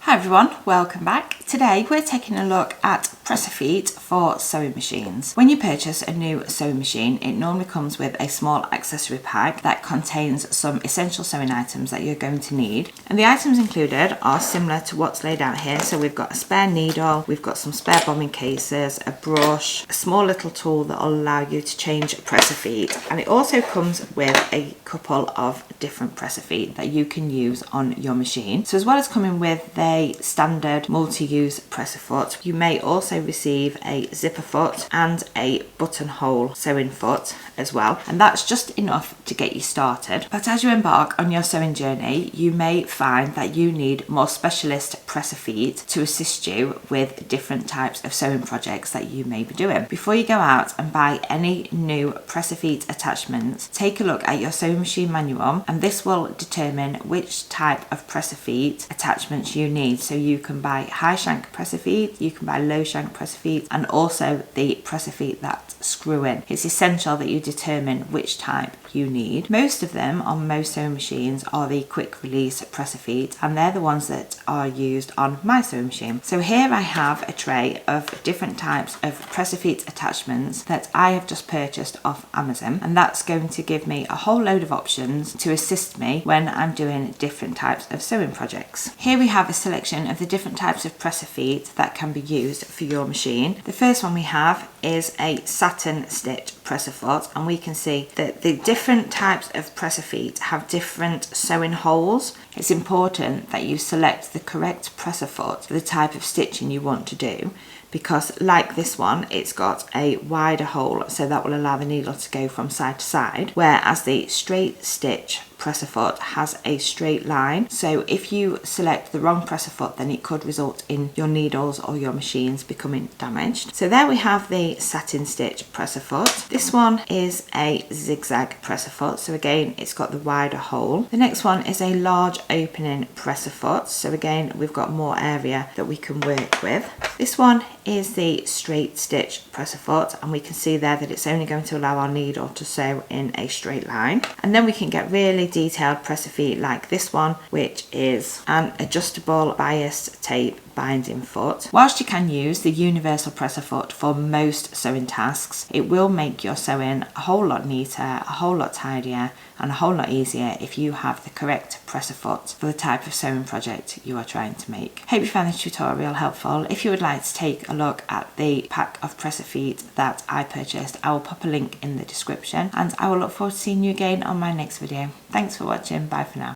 Hi everyone, welcome back. Today we're taking a look at Press-A-Feet for sewing machines. When you purchase a new sewing machine, it normally comes with a small accessory pack that contains some essential sewing items that you're going to need. And the items included are similar to what's laid out here. So we've got a spare needle, we've got some spare bobbin cases, a brush, a small little tool that will allow you to change Press-A-Feet. And it also comes with a couple of different Press-A-Feet that you can use on your machine. So as well as coming with a standard multi-use Press-A-Foot, you may also receive a zipper foot and a buttonhole sewing foot as well, and that's just enough to get you started. But as you embark on your sewing journey, you may find that you need more specialist Press-A-Feet to assist you with different types of sewing projects that you may be doing. Before you go out and buy any new Press-A-Feet attachments, take a look at your sewing machine manual, and this will determine which type of Press-A-Feet attachments you need. So you can buy high shank Press-A-Feet, you can buy low shank Press-A-Feet, and also the Press-A-Feet that screw in. It's essential that you determine which type you need. Most of them on most sewing machines are the quick release Press-A-Feet, and they're the ones that are used on my sewing machine. So here I have a tray of different types of Press-A-Feet attachments that I have just purchased off Amazon, and that's going to give me a whole load of options to assist me when I'm doing different types of sewing projects. Here we have a selection of the different types of Press-A-Feet that can be used for your machine. The first one we have is a satin stitch Press-A-Foot, and we can see that the different types of Press-A-Feet have different sewing holes. It's important that you select the correct Press-A-Foot for the type of stitching you want to do, because like this one, it's got a wider hole, so that will allow the needle to go from side to side, whereas the straight stitch Press-A-Foot has a straight line. So if you select the wrong Press-A-Foot, then it could result in your needles or your machines becoming damaged. So there we have the satin stitch Press-A-Foot. This one is a zigzag Press-A-Foot, so again it's got the wider hole. The next one is a large opening Press-A-Foot, so again we've got more area that we can work with. This one is the straight stitch Press-A-Foot, and we can see there that it's only going to allow our needle to sew in a straight line. And then we can get really detailed Press-A-Feet like this one, which is an adjustable biased tape binding foot. Whilst you can use the universal Press-A-Foot for most sewing tasks, it will make your sewing a whole lot neater, a whole lot tidier, and a whole lot easier if you have the correct Press-A-Foot for the type of sewing project you are trying to make. Hope you found this tutorial helpful. If you would like to take a look at the pack of Press-A-Feet that I purchased, I will pop a link in the description, and I will look forward to seeing you again on my next video. Thanks for watching. Bye for now.